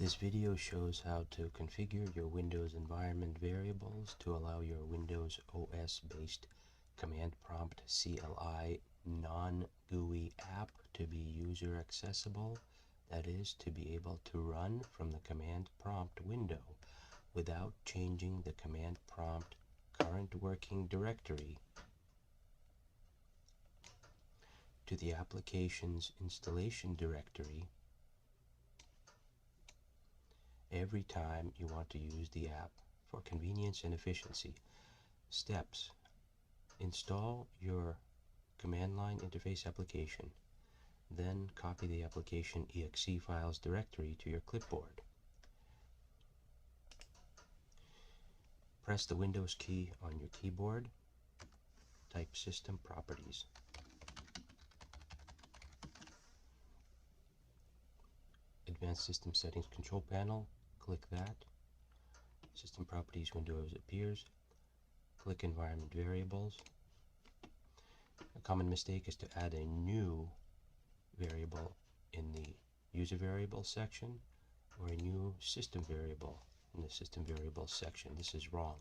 This video shows how to configure your Windows environment variables to allow your Windows OS-based command prompt CLI non-GUI app to be user accessible, that is, to be able to run from the command prompt window without changing the command prompt current working directory to the application's installation directory every time you want to use the app for convenience and efficiency. Steps: install your command line interface application. Then copy the application exe files directory to your clipboard. Press the Windows key on your keyboard. Type System Properties. Advanced System Settings control panel. Click that. System Properties window appears. Click Environment Variables. A common mistake is to add a new variable in the User Variables section or a new System Variable in the System Variables section. This is wrong.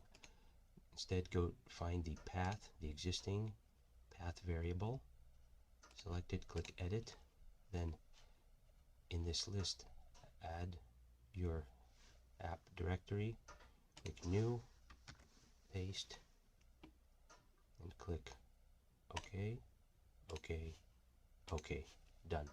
Instead, go find the path, the existing path variable. Select it, click Edit. Then in this list, add your app directory. Click New, paste, and click OK, OK, OK. Done.